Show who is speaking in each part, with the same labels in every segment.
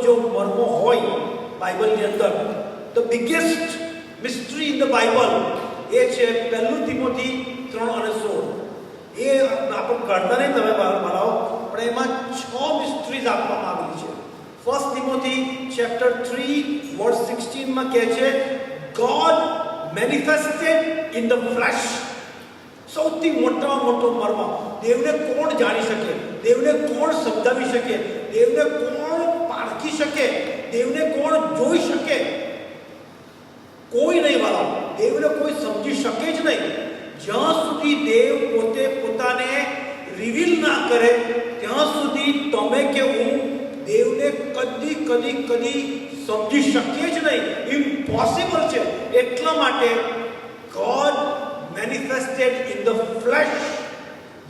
Speaker 1: જો મર્મો હોય બાઇબલની અંદર, the biggest mystery in the Bible એ છે 1 તિમોથી 3:16. એ આપણે કાઢતા નહીં તમે બનાવો, પણ એમાં 6 મિસ્ટ્રીઝ આપવામાં આવી છે. 1 તિમોથી ચેપ્ટર 3:16 કહે છે, ગોડ મેનિફેસ્ટેડ ઇન ધ ફ્લેશ. સૌથી મોટામાં મોટો મર્મ, દેવને કોણ જાણી શકે, દેવને કોણ સમજાવી શકે, દેવને કોણ પારખી શકે, દેવને કોણ જોઈ શકે? કોઈ નહીં વાળા, દેવને કોઈ સમજી શકે જ નહીં. જ્યાં સુધી દેવ પોતે પોતાને રિવીલ ના કરે ત્યાં સુધી તમે કે હું દેવને કદી સમજી શકીએ જ નહીં. ઇમ્પોસિબલ છે. એટલા માટે God manifested in the flesh,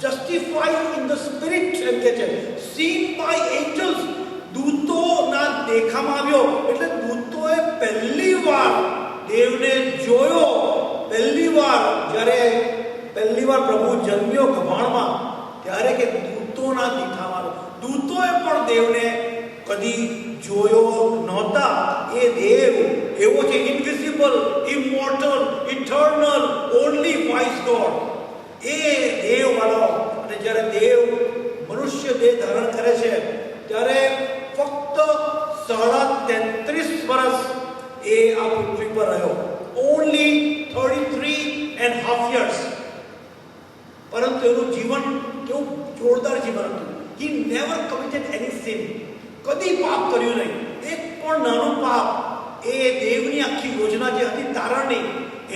Speaker 1: justified in the spirit, એમ કે છે, seen by angels. દૂતોના દેખામાં આવ્યો એટલે દૂતોએ પહેલી વાર દેવને જોયો. પહેલી વાર પ્રભુ જન્મ્યો ગભાણમાં ત્યારે કે દૂતોના દેખામાં આવ્યો. દૂતોએ પણ દેવને કદી જોયો નહોતા. એ દેવ એવો છે, invisible, immortal, eternal, only wise God. એ દેવ વાળો. અને જ્યારે દેવ મનુષ્ય દેહ ધારણ કરે છે ત્યારે ફક્ત 33.5 વર્ષ એ આ પૃથ્વી પર રહ્યો. Only 33.5 years. પરંતુ એનું જીવન કેવું જોરદાર જીવન હતું. He never committed any sin. કદી પાપ કર્યું નહીં. એક પણ નાનું પાપ. એ દેવની આખી યોજના જે હતી તારણની,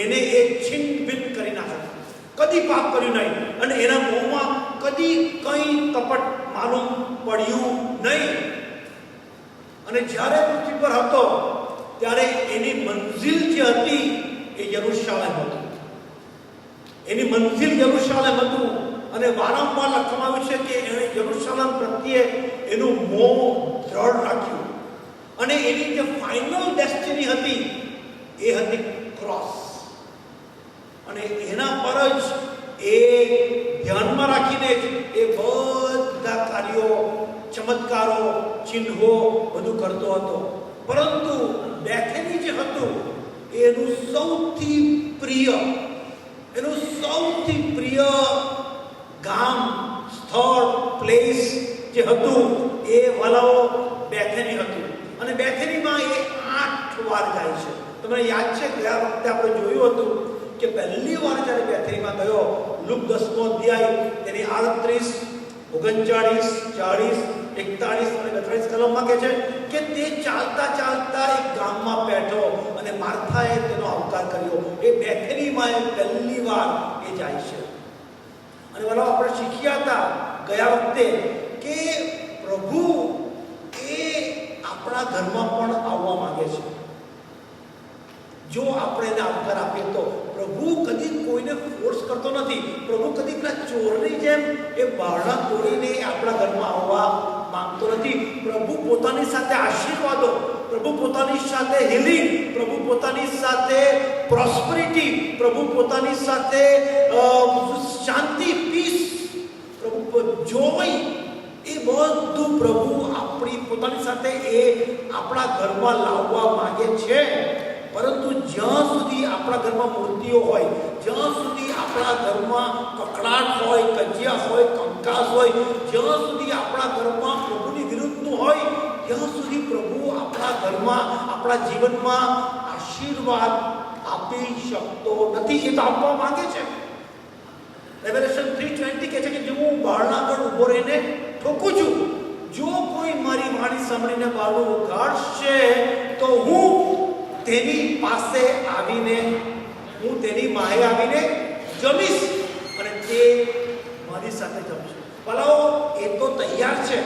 Speaker 1: એને એ છિન્ન ભિન્ન કરી નાખી. કદી પાપ કર્યું નહીં અને એના મોંમાં કદી કંઈ કપટ માલુમ પડ્યું નહીં. અને જ્યારે પૃથ્વી પર હતો ત્યારે એની મંઝિલ જે હતી એ યરૂશાલેમ હતું. એની મંઝિલ યરૂશાલેમ હતું. અને વારંવાર લખવામાં આવ્યું છે કે એણે યરૂશાલેમ પ્રત્યે એનું મોહ દ્રઢ રાખ્યું. અને એની જે ફાઇનલ ડેસ્ટિની હતી એ હતી ક્રોસ. અને એના પર જ એ ધ્યાનમાં રાખીને જ એ બધા કાર્યો, ચમત્કારો, ચિહ્નો બધું કરતો હતો. પરંતુ બેથેની જે હતું એનું સૌથી પ્રિય ગામ, સ્થળ, પ્લેસ જે હતું એ વાલાઓ બેથેની હતું. અને બેથેનીમાં એ 8 વાર જાય છે. તમને યાદ છે ગયા વખતે આપણે જોયું હતું કે પહેલી વાર જ્યારે બેથેનીમાં ગયો, લુક 10મો અધ્યાય તેની 38, 39, 40, 41 અને 42 કલમમાં કહે છે કે તે ચાલતા એક ગામમાં બેઠો અને માર્થાએ તેનો આવકાર કર્યો. એ બેથેનીમાં એ પહેલી વાર એ જાય છે. અને વાલો આપણે શીખ્યા હતા ગયા વખતે કે પ્રભુ એ આપણા ઘરમાં પણ આવવા માંગે છે. જો આપણે એને આવકાર આપીએ તો. પ્રભુ કદી કોઈને ફોર્સ કરતો નથી. પ્રભુ કદી પેલા ચોરની જેમ એ બારણા તોડીને આપણા ઘરમાં આવવા માંગતો નથી. પ્રભુ પોતાની સાથે આશીર્વાદો, પ્રભુ પોતાની સાથે હિલિંગ, પ્રભુ પોતાની સાથે પ્રોસ્પરિટી, પ્રભુ પોતાની સાથે શાંતિ, પીસ, પ્રભુ જોય, એ બધું પ્રભુ આપણી પોતાની સાથે એ આપણા ઘરમાં લાવવા માંગે છે. પરંતુ જ્યાં સુધી આપણા ઘરમાં મૂર્તિઓ હોય, જ્યાં સુધી આપણા ઘરમાં કકડાટ હોય, કજિયા હોય, કંકાસ હોય, જ્યાં સુધી આપણા ઘરમાં પ્રભુની વિરુદ્ધનું હોય, ત્યાં સુધી પ્રભુ આપણા ઘરમાં, આપણા જીવનમાં આશીર્વાદ આપી શકતો નથી. એ તો આપવા માંગે છે. રેવલેશન 3:20 કહે છે કે જો હું બારણા આગળ ઊભો રહીને ઠોકું છું, જો કોઈ મારી વાણી સાંભળીને બારણું ઉઘાડશે તો હું તેની પાસે આવીને, હું તેની માહે આવીને જમીશ અને તે મારી સાથે જમશે. ભલાઓ એ તો તૈયાર છે.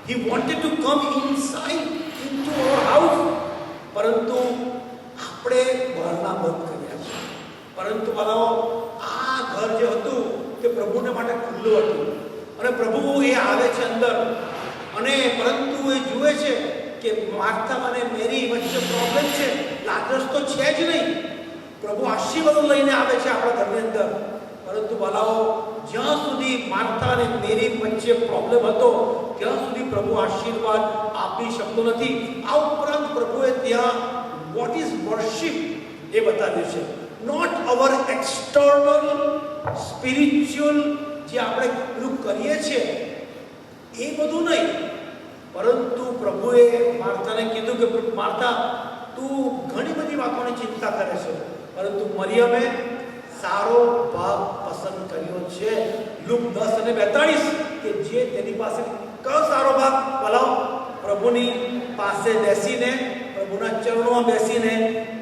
Speaker 1: He wanted to come inside into our house. પરંતુ આપણે બારણા બંધ કર્યા છે. પરંતુ ભલાઓ આ ઘર જે હતું તે પ્રભુને માટે ખુલ્લું હતું. અને પ્રભુ એ આવે છે અંદર. અને પરંતુ એ જુએ છે કે માર્થા અને મેરી વચ્ચે પ્રોબ્લેમ છે. લાજરસ તો છે જ નહીં. પ્રભુ આશીર્વાદ લઈને આવે છે આપણા ઘરની અંદર. પરંતુ બાલાઓ જ્યાં સુધી માર્થા અને મેરી વચ્ચે પ્રોબ્લેમ હતો ત્યાં સુધી પ્રભુ આશીર્વાદ આપી શકતો નથી. આ ઉપરાંત પ્રભુએ ત્યાં વોટ ઇઝ વર્શિપ એ બતાવ્યું છે. નોટ અવર એક્સટર્નલ સ્પિરિચ્યુઅલ જે આપણે પેલું કરીએ છીએ એ બધું નહીં, પરંતુ પ્રભુએ માર્થાને કીધું કે માર્થા, તું ઘણી બધી વાતોની ચિંતા કરે છે, પરંતુ મરિયમે સારો ભાગ પસંદ કર્યો છે. લુક 10:42 કે જે તેની પાસે કયો સારો ભાગ? બોલાવો. પ્રભુની પાસે બેસીને, પ્રભુના ચરણોમાં બેસીને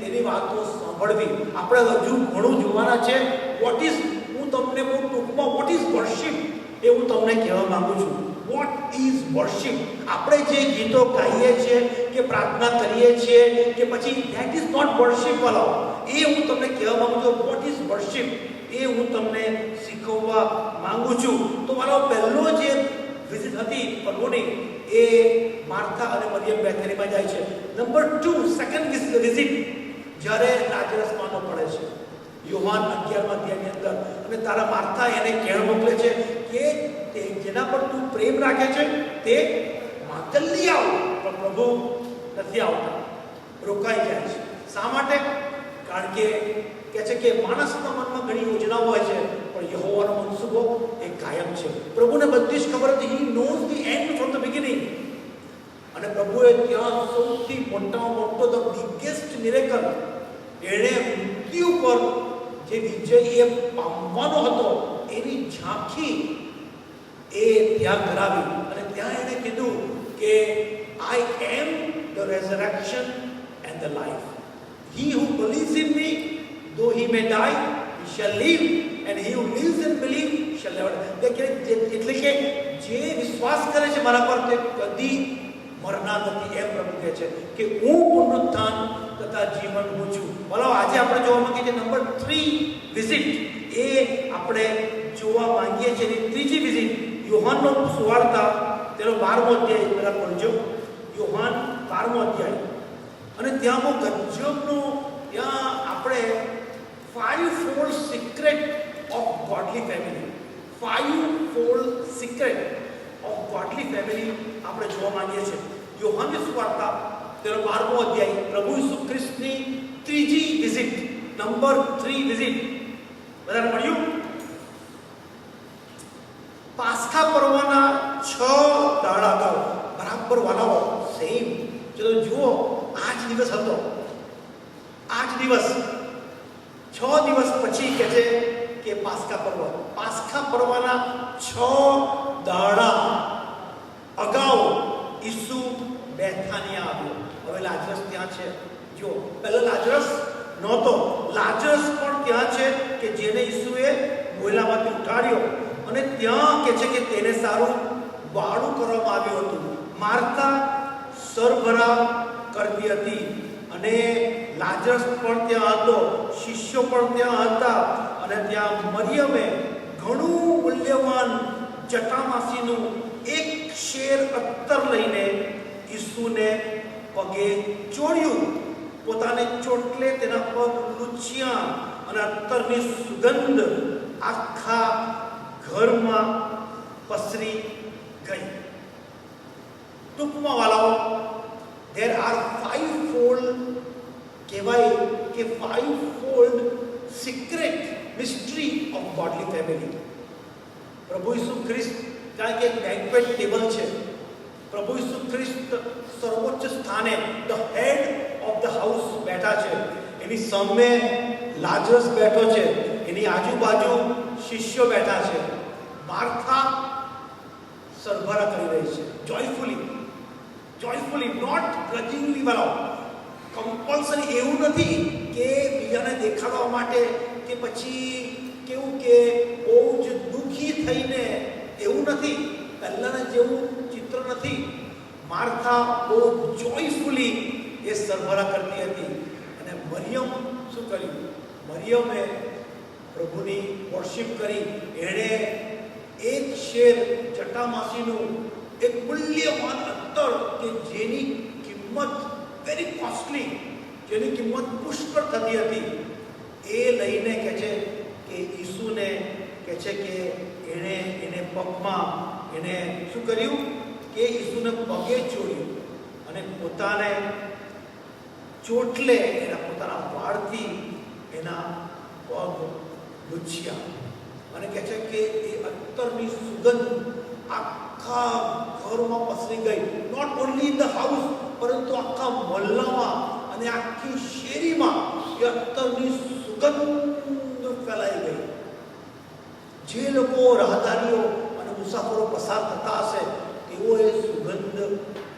Speaker 1: તેની વાતો સાંભળવી. આપણે હજુ ઘણું જોવાના છે. વોટ ઇઝ, હું તમને બહુ ટૂંકમાં વોટ ઇઝ વર્શિપ એ હું તમને કહેવા માંગુ છું. Vote is worship? આપણે જે ગીતો ગાઈએ છીએ કે પ્રાર્થના કરીએ છીએ કે પછી ધેટ ઇઝ નોટ વર્શિપ. બોલાવો, એ હું તમને કહેવા માંગુ છું. વોટ ઇઝ વર્શિપ એ હું તમને શીખવવા માંગુ છું. તો મારો પહેલો જે વિઝિટ હતી પ્રભુની એ માર્થા અને મરિયમ બેથેનીમાં જાય છે. નંબર 2, સેકન્ડ વિઝિટ જ્યારે લાજરસ માનો પડે છે યોહાન 11 અધ્યાયની અંદર, અને તારા માર્થા એને કહેણ મોકલે છે કે તે જેના પર તું પ્રેમ રાખે છે તે જલ્દી આવ. પણ પ્રભુ નથી આવતા, રોકાઈ જાય છે. શા માટે? કારણ કે કહે છે કે માણસના મનમાં ઘણી યોજનાઓ હોય છે, પણ યહોવાનો મનસૂબો એ કાયમ છે. પ્રભુને બધી જ ખબર હતી. He knows the end from the beginning. અને પ્રભુએ ત્યાં સૌથી મોટામાં મોટો ધ બિગેસ્ટ મિરેકલ, એણે મૃત્યુ પર જે વિજય એ પામવાનો હતો એની ઝાંખી એ ત્યાં કરાવી. અને ત્યાં એણે કીધું કે I am the resurrection and the life. He who believes in me, though he may die, he shall live, and he who lives and believes shall never die. એટલે કે જે વિશ્વાસ કરે છે મારા પર તે કદી મરનાર નથી. એમ પ્રભુ કહે છે કે હું પુનરુત્થાન તથા જીવન હું છું. બોલો, આજે આપણે જોવા માંગીએ છીએ નંબર 3 વિઝિટ એ આપણે જોવા માંગીએ છીએ. ત્રીજી વિઝિટ યોહાનનો સુવાર્તા તેનો 12મો અધ્યાય પહેલા પઢજો. યોહાન 12મો અધ્યાય. અને ત્યાં બહુ ગજબનું, ત્યાં આપણે 5-fold secret of godly family, 5-fold secret of godly family આપણે જોવા માંગીએ છીએ. યોહાનની સુવાર્તા તેનો 12મો અધ્યાય, પ્રભુ ઈસુ ખ્રિસ્તની ત્રીજી વિઝિટ, નંબર 3 વિઝિટ. બધાને મળ્યું? પાસ્કા પર્વના 6 દાડા અગાઉ, બરાબર વાલાઓ સેમ. ચલો જુઓ, આ જ દિવસ હતો. આ જ દિવસ 6 દિવસ પછી કહે છે કે પાસ્કા પર્વ. પાસ્કા પર્વના 6 દાડા અગાઉ ઈસુ બેથાનિયા આવ્યો. હવે લાજરસ ત્યાં છે. જો પહેલા લાજરસ નહોતો, લાજરસ પણ ત્યાં છે કે જેને ઈસુએ મોયલામાંથી ઉઠાડ્યો. અને ત્યાં કહે છે કે તેને સારું વાળું કરવામાં આવ્યું હતું. માર્થા સરભરા કરતી હતી અને લાજરસ પણ ત્યાં હતો, શિષ્યો પણ ત્યાં હતા. અને ત્યાં મરિયમે ઘણું મૂલ્યવાન જટામાસીનું એક શેર અત્તર લઈને ઈસુને પગે ચોળ્યું. પોતાને ચોટલે તેના પગ લૂછ્યા અને અત્તરની સુગંધ આખા ઘરમાં પસરી ગઈ. ટૂંકમાં વાલાઓ, there are 5-fold કહેવાય કે 5-fold secret mystery of godly family. પ્રભુ ઈસુ ખ્રિસ્ત, કારણ કે એક બેન્ક્વેટ ટેબલ છે. પ્રભુ ઈસુ ખ્રિસ્ત સર્વોચ્ચ સ્થાને the head of the house બેઠા છે. એની સામે લાજરસ બેઠો છે, એની આજુબાજુ શિષ્યો બેઠા છે. માર્થા સરભરા કરી રહી છે, જોયફુલી, નોટ ગ્રજિંગલી. બનાવો, કમ્પલ્સરી. એવું નથી કે બીજાને દેખાડવા માટે કે પછી કેવું કે બહુ જ દુઃખી થઈને, એવું નથી. પહેલાના જેવું ચિત્ર નથી. માર્થા બહુ જોયફુલી એ સરભરા કરતી હતી. અને મરિયમ શું કર્યું? મરિયમે પ્રભુની વર્શિપ કરી. એણે એક શેર જટામાસીનું એક મૂલ્યવાન અત્તર કે જેની કિંમત વેરી કોસ્ટલી, જેની કિંમત પુષ્કળ થતી હતી, એ લઈને કહે છે કે ઈસુને કહે છે કે એને પગમાં એને શું કર્યું કે ઈસુને પગે ચોર્યું અને પોતાને ચોટલે એના પોતાના વાળથી એના પગ લૂછ્યા અને કહે છે કે એ અત્તરની સુગંધ આખા ઘરમાં પસરી ગઈ. Not only in the house, પરંતુ આખા મહોલ્લામાં અને આખી શેરીમાં એ અત્તરની સુગંધ ફેલાઈ ગઈ. જે લોકો રાહદારીઓ અને મુસાફરો પસાર થતા હશે તેઓ એ સુગંધ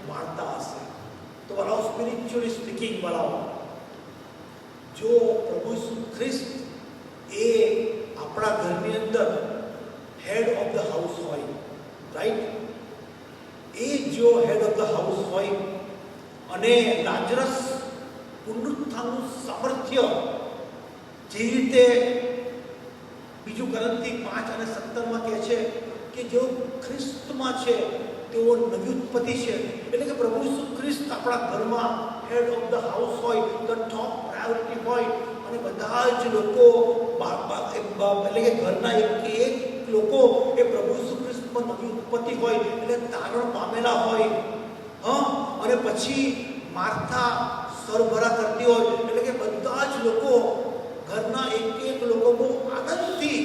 Speaker 1: માણતા હશે. તો વાળાઓ, સ્પિરિચ્યુઅલી સ્પીકિંગ વાળાઓ, જો પ્રભુ ઈસુ ખ્રિસ્ત એ આપણા ઘરની અંદર હેડ ઓફ ધ હાઉસ હોય, રાઈટ, એ જો હેડ ઓફ ધ હાઉસ હોય અને લાજરસ પુનરુત્થાનનું સામર્થ્ય જે રીતે બીજું કરંથી 5 અને 17 કહે છે કે જેઓ ખ્રિસ્તમાં છે તેઓ નવી ઉત્પત્તિ છે. એટલે કે પ્રભુ ઈસુ ખ્રિસ્ત આપણા ઘરમાં હેડ ઓફ ધ હાઉસ હોય, ધ ટોપ પ્રાયોરિટી હોય અને બધા જ લોકો એટલે કે ઘરના એક લોકો એ પ્રભુ ઈસુ ખ્રિસ્તમાં નવી ઉત્પત્તિ હોય, એટલે તારણ પામેલા હોય. અને પછી માર્થા સરભરા કરતી હોય, એટલે કે બધા જ લોકો ઘરના એક લોકો બહુ આનંદથી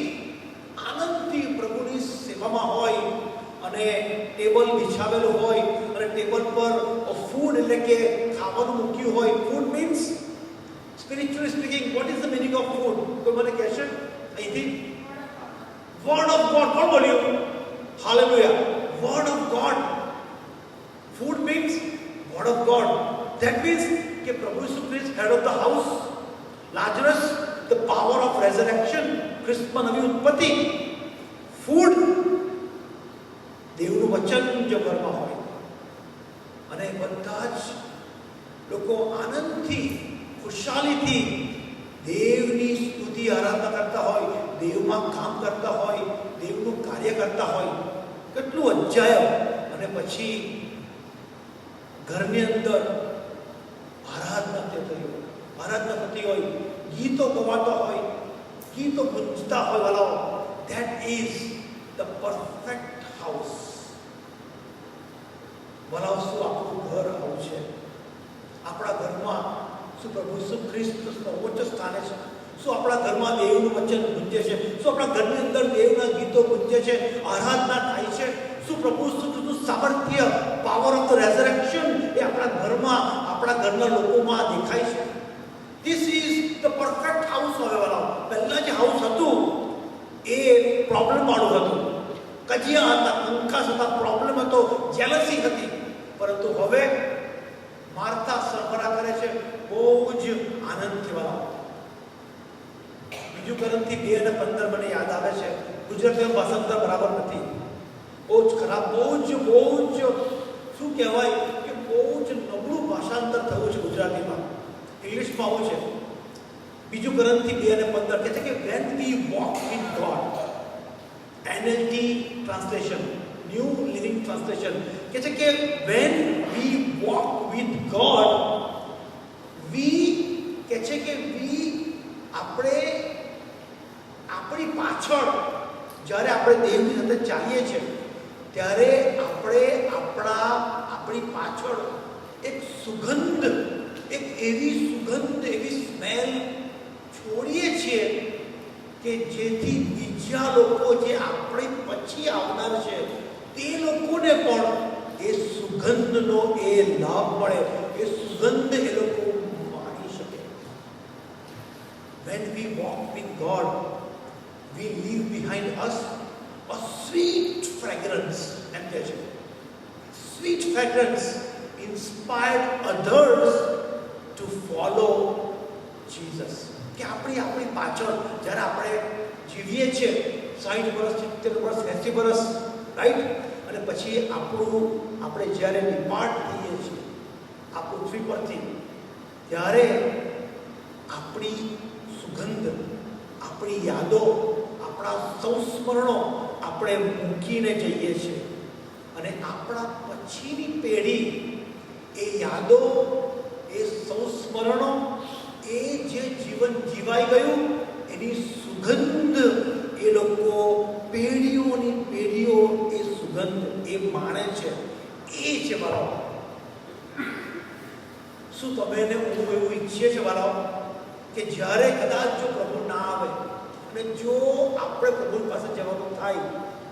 Speaker 1: પ્રભુની સેવામાં હોય અને ટેબલ બિછાવેલું હોય અને ટેબલ પર ફૂડ એટલે કે ખાવાનું મૂક્યું હોય. Food means, spiritually speaking, what is the meaning of food? કોઈ મને કહેશે અહીંથી? Word of God. કોણ બોલ્યું? Hallelujah. Word of God. Food means word of God. That means કે પ્રભુ ઈસુ ખ્રિસ્ત head of the house, Lazarus the power of resurrection, ખ્રિસ્તમાં નવી ઉત્પત્તિ. ફૂડ, દેવનું વચન જો ઘરમાં હોય અને બધા જ લોકો આનંદથી, ખુશાલીથી દેવની સ્તુતિ આરાધના કરતા હોય, દેવમાં કામ કરતા હોય, દેવનું કાર્ય કરતા હોય, કેટલું અજાયબ. અને પછી ઘરની અંદર આરાધના થતી હોય, ગીતો ગવાતા હોય, ગીતો ગુંજતા હોય. વાલાઓ, that is the perfect house. વાલાઓ, શું આપણું ઘર આવું છે? આપણા ઘરમાં શું પ્રભુ ઈસુ ખ્રિસ્ત સર્વોચ્ચ સ્થાને છે? શું આપણા ઘરમાં દેવનું વચન ગુંજે છે? શું આપણા ઘરની અંદર દેવના ગીતો ગુંજે છે, આરાધના થાય છે? શું પ્રભુ ઈસુનું સામર્થ્ય, પાવર ઓફ ધ રેઝરેક્શન એ આપણા ઘરમાં, આપણા ઘરના લોકોમાં દેખાય છે? This is the perfect house. હવે વાળાઓ, પહેલાં જે હાઉસ હતું એ પ્રોબ્લેમ વાળું હતું, કજિયા હતા, કંકાસ હતા, પ્રોબ્લેમ હતો, જેલસી હતી. પરંતુ હવે માર્થા સરભરા કરે છે બહુ જ આનંદથી. વાળાઓ, બીજું કરંથી 2 અને 15 મને યાદ આવે છે. ગુજરાતીમાં ભાષાંતર બરાબર નથી, બહુ જ ખરાબ, બહુ જ શું કહેવાય કે બહુ જ નબળું ભાષાંતર થયું છે ગુજરાતીમાં. ઇંગ્લિશમાં આવું છે. બીજું કરંથી 2 અને 15 કહે છે કે when we walk with God, NLT translation, new living translation કહે છે કે when we walk with God, we કહે છે કે આપણે આપણી પાછળ જ્યારે આપણે દેવની સાથે ચાલીએ છીએ ત્યારે આપણે આપણી પાછળ એક સુગંધ, એક એવી સ્મેલ છોડીએ છીએ કે જેથી બીજા લોકો જે આપણી પછી આવનાર છે તે લોકોને પણ એ સુગંધનો એ લાભ મળે, એ સુગંધ એ લોકો માણી શકે. When we walk with God, we leave behind us a sweet fragrance. એમ કહે છે, sweet fragrance inspired others to follow Jesus. કે આપણી પાછળ જ્યારે આપણે જીવીએ છીએ 60 વર્ષ, 70 વર્ષ, 80 વર્ષ, રાઈટ, અને પછી આપણે જ્યારે ડિપાર્ટ થઈએ છીએ આ પૃથ્વી પરથી, ત્યારે આપણી સુગંધ, આપણી યાદો, આપણા સંસ્મરણો આપણે મૂકીને જઈએ છીએ અને આપણા પછીની પેઢી એ યાદો, એ સંસ્મરણો, એ જે જીવન જીવાઈ ગયું એની સુગંધ એ લોકો પેઢીઓની પેઢીઓ એ સુગંધ એ માણે છે. એ છે વાલાઓ. શું તમે એને હું એવું ઈચ્છીએ છે વાલાઓ કે જ્યારે કદાચ જો પ્રભુ ના આવે અને જો આપણે પ્રભુ પાસે જવાનું થાય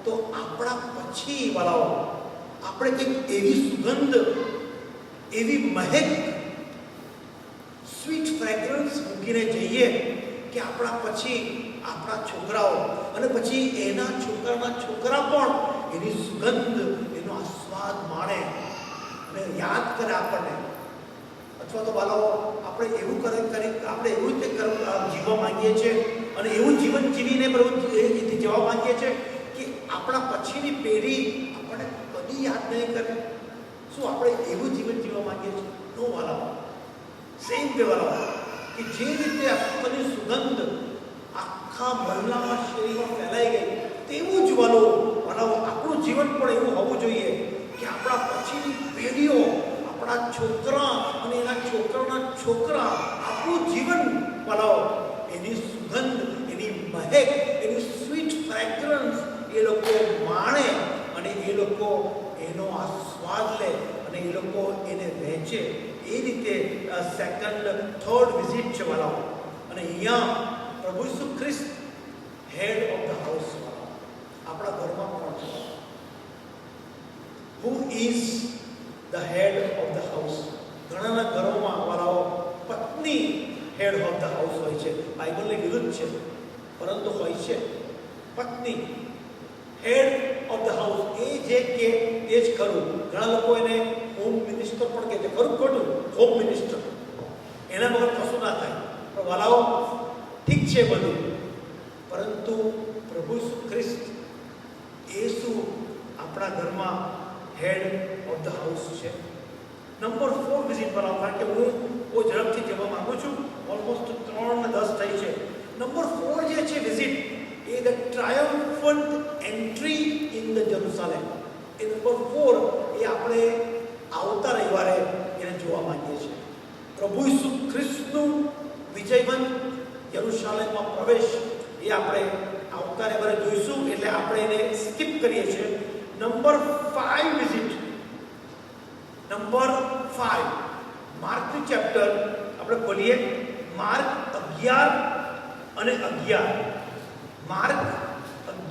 Speaker 1: તો આપણા પછી વાલાઓ આપણે કંઈક એવી સુગંધ, એવી મહેક, સ્વીટ ફ્રેગ્રન્સ મૂકીને જઈએ કે આપણા પછી આપણા છોકરાઓ અને પછી એના છોકરાના છોકરા પણ એની સુગંધ, એનો આસ્વાદ માણે અને યાદ કરે આપણને. અથવા તો બાળકો આપણે એવું આપણે એવું રીતે જીવવા માંગીએ છીએ અને એવું જીવન જીવીને એથી જવા માંગીએ છીએ કે આપણા પછીની પેઢી આપણને કદી યાદ નહીં કરે. શું આપણે એવું જીવન જીવવા માંગીએ છીએ? નો વાલાઓ. સેમ વે વાલાઓ કે જે રીતે આપણી સુગંધ આખા મહિલામાં શરીરમાં ફેલાઈ ગઈ તેવું જ વાલાઓ આપણું જીવન પણ એવું હોવું જોઈએ કે આપણા પછીની પેઢીઓ, આપણા છોકરા અને એના છોકરાના છોકરા આપણું જીવન વાલાઓ એની સુગંધ, એની મહેક, એની સ્વીટ ફ્રેગ્રન્સ એ લોકો માણે અને એ લોકો એનો આસ્વાદ લે અને એ લોકો એને વહેંચે. એ રીતે સેકન્ડ, થર્ડ વિઝિટ છે વાલાઓ. અને અહીંયા પ્રભુ ઈસુ ખ્રિસ્ત હેડ ઓફ ધ હાઉસ વાળા આપણા ઘરમાં કોણ છે? Who is the head of the house? ઘણાના ઘરોમાં વાળાઓ પત્ની હેડ ઓફ ધ હાઉસ હોય છે. બાઇબલની વિરુદ્ધ છે પરંતુ હોય છે. પત્ની હેડ ઓફ ધ હાઉસ એ જે કે એ જ ખરું. ઘણા લોકો એને હોમ મિનિસ્ટર પણ કહે છે. ખરું ખોટું? હોમ મિનિસ્ટર એના વગર કશું ના થાય. પણ વાલાઓ ઠીક છે બધું, પરંતુ પ્રભુ ઈસુ ખ્રિસ્ત એ શું આપણા ઘરમાં હેડ ઓફ ધ હાઉસ છે? નંબર 4 વિઝિટ પર આવો, કારણ કે હું બહુ ઝડપથી જવા માંગુ છું. ઓલમોસ્ટ 3:10 થઈ છે. નંબર 4 જે છે વિઝિટ એ the triumphant entry in the Jerusalem. એ નંબર 4 એ આપણે આવતા રવિવારે એને જોવા માંગીએ છીએ. પ્રભુ ઈસુ ખ્રિસ્તનું વિજયવંત યરુશલેમમાં પ્રવેશ એ આપણે આવતા રવિવારે જોઈશું, એટલે આપણે એને સ્કીપ કરીએ છીએ. Number 5 visit. નંબર 5 માર્કનું ચેપ્ટર આપણે ખોલીએ. માર્ક 11 અને 11. માર્ક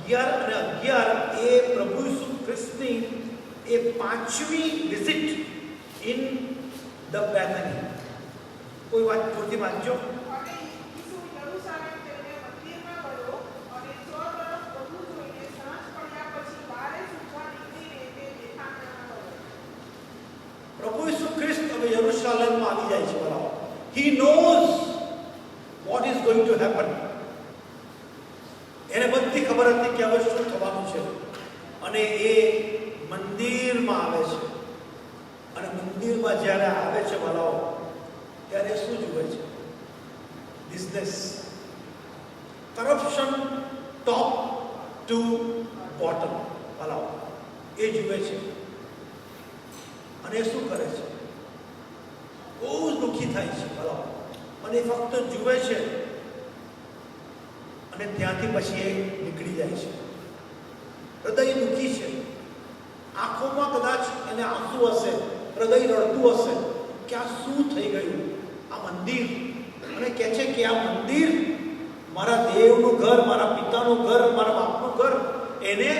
Speaker 1: 11 અને 11 એ પ્રભુ ઈસુ ખ્રિસ્તની એ 5મી વિઝિટ ઇન ધ બેથની. કોઈ વાત જોરથી વાંચજો. પ્રભુ ઈસુ ખ્રિસ્ત હવે યરુશલેમમાં આવી જાય છે બરાબર. He knows what is going to happen. એને બધી ખબર હતી કે હવે શું થવાનું છે અને એ મંદિરમાં આવે છે. અને મંદિરમાં જ્યારે આવે છે વાલાઓ ત્યારે શું જુએ છે? Business, corruption top to bottom વાલાઓ એ જુએ છે. અને એ શું કરે છે? બહુ જ દુઃખી થાય છે વાલાઓ. અને એ ફક્ત જુએ છે અને ત્યાંથી પછી એ નીકળી જાય છે. હૃદય દુઃખી છે. આંખોમાં કદાચ એને આંસુ હશે, હૃદય રડતું હશે કે આ શું થઈ ગયું આ મંદિર. અને કહે છે કે આ મંદિર મારા દેવનું ઘર, મારા પિતાનું ઘર, મારા બાપનું ઘર, એને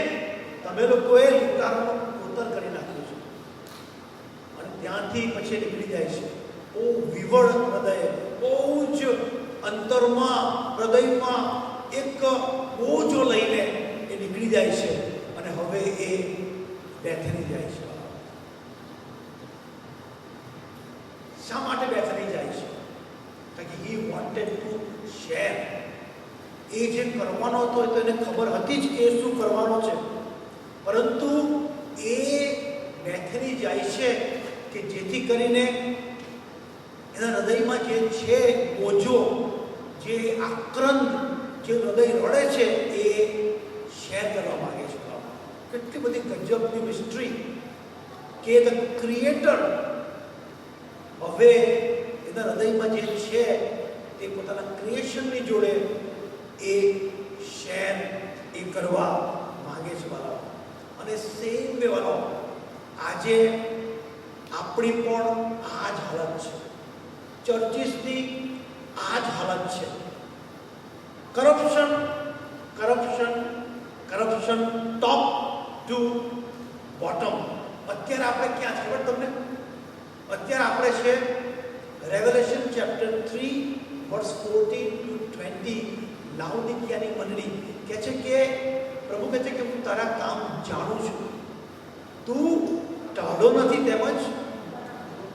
Speaker 1: તમે લોકોએ લૂંટારાનું કોતર કરી નાખ્યું છે. અને ત્યાંથી પછી નીકળી જાય છે. બહુ વિવળ હૃદય, બહુ જ અંતરમાં, હૃદયમાં એક બોજો લઈને એ નીકળી જાય છે. અને હવે એ બેથની જાય છે. શા માટે બેથની જાય છે? કારણ કે હી વોન્ટેડ ટુ શેર. એ જે કરવાનો હતો તો એને ખબર હતી જ કે શું કરવાનો છે, પરંતુ એ બેથની જાય છે કે જેથી કરીને એના હૃદયમાં જે છે બોજો, જે આક્રંદ, જે હૃદય રડે છે એ શેર કરવા માંગે છે. કેટલી બધી ગજબની મિસ્ટ્રી કે ધ ક્રિએટર હવે એના હૃદયમાં જે છે એ પોતાના ક્રિએશનની જોડે એ શેર એ કરવા માંગે છે વાળો. અને સેમ વે વાળો આજે આપણી પણ આ જ હાલત છે, ચર્ચિસની આ જ હાલત છે. Corruption corruption corruption, top to bottom. અત્યારે આપણે ક્યાં છે ખબર તમને? અત્યારે આપણે છે રેવલેશન ચેપ્ટર 3 વર્સ 14 to 20. લાઉદિકિયાની મંડળી કહે છે કે પ્રભુ કહે છે કે હું તારા કામ જાણું છું, તું ટાઢો નથી તેમજ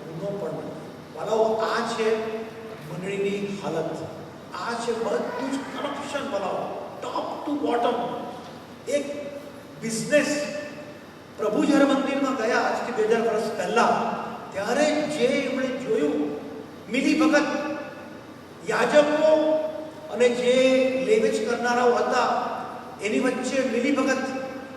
Speaker 1: ઊનો પણ નથી. વાલાઓ, આ છે મંડળીની હાલત, આ છે બધું જ કરપ્શન. વાલાઓ, ટોપ ટુ બોટમ. એક બિઝનેસ, પ્રભુ જ્યારે મંદિરમાં ગયા આજથી 2000 વર્ષ પહેલા, ત્યારે જે એમણે જોયું મિલીભગત, યાજકો અને જે લેવેચ કરનારાઓ હતા એની વચ્ચે મિલીભગત.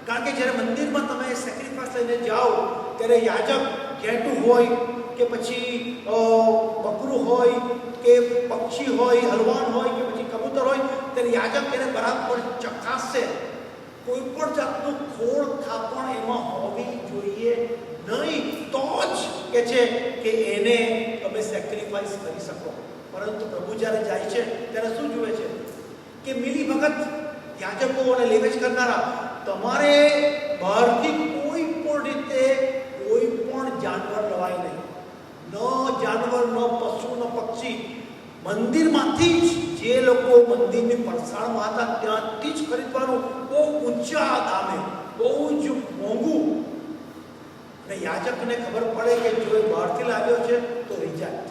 Speaker 1: કારણ કે જ્યારે મંદિરમાં તમે સેક્રિફાઈસ લઈને જાઓ ત્યારે યાજક ઘેટું હોય કે પછી બકરું હોય કે પક્ષી હોય, હલવાન હોય કે પછી કબૂતર હોય, ત્યારે યાજક એને બરાબર ચકાસશે. કોઈ પણ જાતનું ખોળ ખાપણ એમાં હોવી જોઈએ નહીં, તો જ કે છે કે એને તમે સેક્રિફાઈસ કરી શકો. પરંતુ પ્રભુ જ્યારે જાય છે ત્યારે શું જુએ છે કે મિલીભગત, યાજકો અને લેવેચ કરનારા, તમારે બહારથી કોઈ પણ રીતે કોઈ પણ જાનવર લવાય નહીં, ન જાનવર, ન પશુ, ન પક્ષી. મંદિરમાંથી જ જે લોકો મંદિરની પરસાળમાં હતા ત્યાંથી જ ખરીદવાનું, બહુ ઊંચા દામે, બહુ જ મોંઘું. અને યાજકને ખબર પડે કે જો એ બહારથી લાવ્યો છે તો રિજેક્ટ.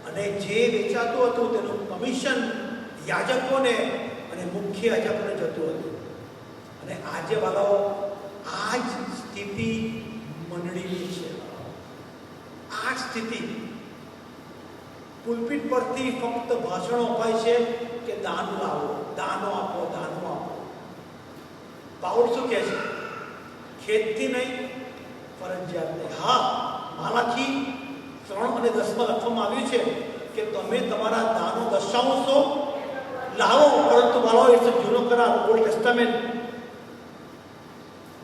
Speaker 1: અને જે વેચાતું હતું તેનું કમિશન યાજકોને અને મુખ્ય યાજકોને જતું હતું. અને આજે વાલાઓ, આ જ સ્થિતિ મંડળીની છે. આ જ સ્થિતિ. પુલપિટ પરથી ફક્ત ભાષણો અપાય છે કે દાન લાવો, દાનો આપો, દાનો આપો. પાઉલ શું કહે છે? ખેતથી નહીં, ફરજિયાત નહીં. હા, માલાખી 3 અને 10 લખવામાં આવ્યું છે કે તમે તમારા દાનો દશાંશો લાવો, પરંતુ વાલાઓ એ જૂનો કરાર, ઓલ્ડ ટેસ્ટામેન્ટ.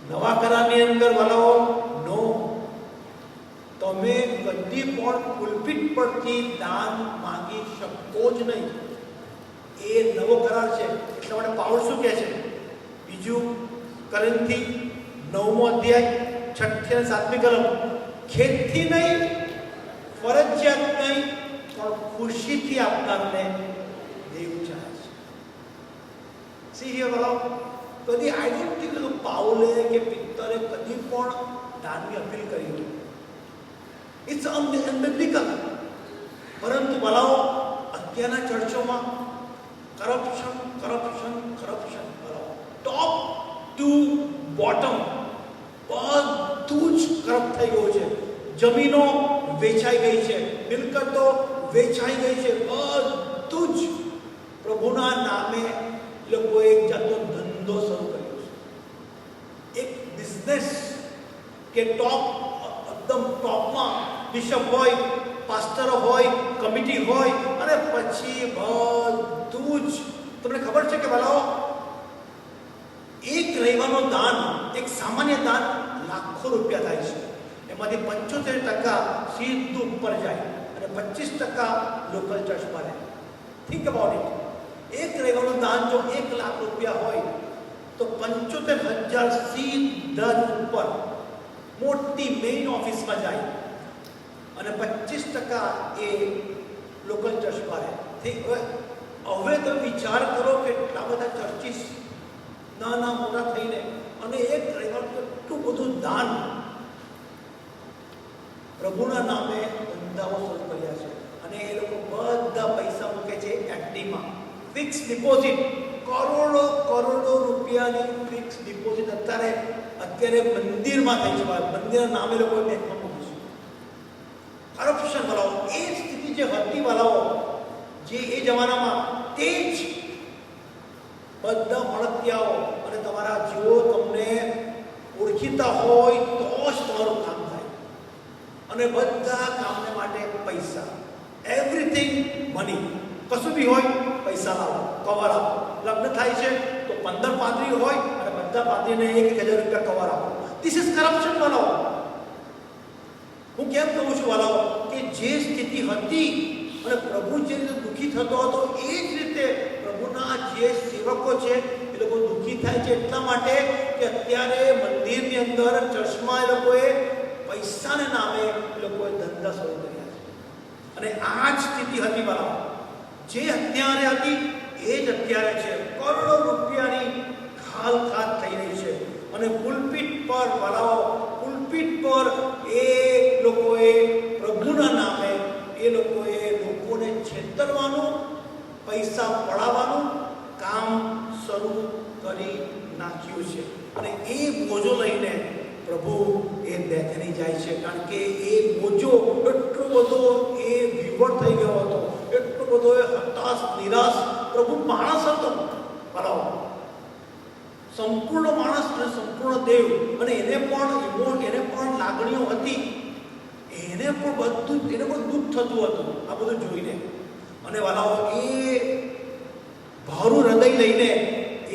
Speaker 1: નવા કરારની અંદર વાલાઓ નો, તમે કદી પણ પુલપિટ પરથી દાન માંગી શકો જ નહીં. એ નવો કરાર છે. એટલા માટે પાઉલ શું કહે છે? બીજું કોરિન્થી 9મો અધ્યાય 6 અને 7મી કલમ, ખેતથી નહીં, ફરજિયાત નહીં, પણ ખુશીથી આપનારને દેવ ચાહે છે. સી હિયર વાલાઓ, કદી આઈ ડોન્ટ થિંક કે પાઉલે કે પિત્તરે કદી પણ દાનની અપીલ કરી હતી. It's unbiblical. પરંતુ વાલાઓ, અત્યારના ચર્ચોમાં કરપ્શન કરપ્શન કરપ્શન. વાલાઓ, ટોપ ટુ બોટમ બધું જ કરપ્ટ થઈ ગયું છે. જમીનો વેચાઈ ગઈ છે, મિલકતો વેચાઈ ગઈ છે, બધું જ. પ્રભુના નામે લોકોએ એક જાતનો ધંધો શરૂ કર્યો છે. એક બિઝનેસ કે ટોપ, એકદમ ટોપમાં બિશપ હોય, પાસ્ટર હોય, કમિટી હોય, અને પછી બધું જ. તમને ખબર છે કે વાલાઓ, એક રવિવારનું દાન, એક સામાન્ય દાન લાખો રૂપિયા થાય છે. એમાંથી 75% સીધું ઉપર જાય અને 25% લોકલ ચર્ચમાં રહે. Think about it. એક રવિવારનું દાન જો 1 લાખ રૂપિયા હોય તો 75,000 સીધા ઉપર મોટી મેઇન ઓફિસમાં જાય અને 25% એ લોકલ ચર્ચમાં રહે. હવે તો વિચાર કરો કે એટલા બધા ચર્ચિસ નાના મોટા થઈને અને એક રવિવાર એટલું બધું દાન પ્રભુના નામે ધંધાઓ શરૂ કર્યા છે. અને એ લોકો બધા પૈસા મૂકે છે એફડીમાં. ફિક્સ ડિપોઝિટ, કરોડો કરોડો રૂપિયાની ફિક્સ ડિપોઝિટ અત્યારે મંદિરમાં થઈ છે. મંદિરના નામે લોકો બેંકમાં મૂકે છે. કરપ્શન વાળાઓ, એ સ્થિતિ જે હતી વાળાઓ, જે એ જમાનામાં, તે જ બધા મળતિયાઓ અને તમારા જેઓ તમને ઓળખીતા હોય તો જ તમારું કામ થાય. અને બધા કામને માટે પૈસા, એવરીથિંગ મની. કશું બી હોય, પૈસા લાવો, કવર આપો. લગ્ન થાય છે તો 15 પાદરી હોય અને બધા પાદરીને 1,000 રૂપિયા કવર આપો. ધીસ ઇઝ કરપ્શન વાળો. હું કેમ કહું છું વાળાઓ કે જે સ્થિતિ હતી અને પ્રભુ જે રીતે દુઃખી થતો હતો એ જ રીતે પ્રભુના જે સેવકો છે એ લોકો દુઃખી થાય છે એટલા માટે કે અત્યારે મંદિરની અંદર ચર્ચમાં એ લોકોએ પૈસાને નામે એ લોકોએ ધંધા શરૂ કર્યા છે. અને આ જ સ્થિતિ હતી વાળાઓ. જે અત્યારે હતી એ જ અત્યારે છે. કરોડો રૂપિયાની ખાલખાત થઈ રહી છે. અને પુલપીટ પર વાળાઓ, પુલપીટ પર એ લોકોએ પ્રભુના નામે એ લોકોએ લોકોને છેતરવાનું, પૈસા પડાવવાનું કામ શરૂ કરી નાખ્યું છે. અને એ બોજો લઈને પ્રભુ એ બેથની જાય છે. કારણ કે એ બોજો એટલો બધો એ વિવળ થઈ ગયો હતો, એટલો બધો એ હતાશ, નિરાશ. પ્રભુ માણસ હતો બરાબર, સંપૂર્ણ માણસ અને સંપૂર્ણ દેવ, અને એને પણ લાગણીઓ હતી, એને પણ બધું, એને પણ દુઃખ થતું હતું આ બધું જોઈને. અને વાલાઓ એ ભારું હૃદય લઈને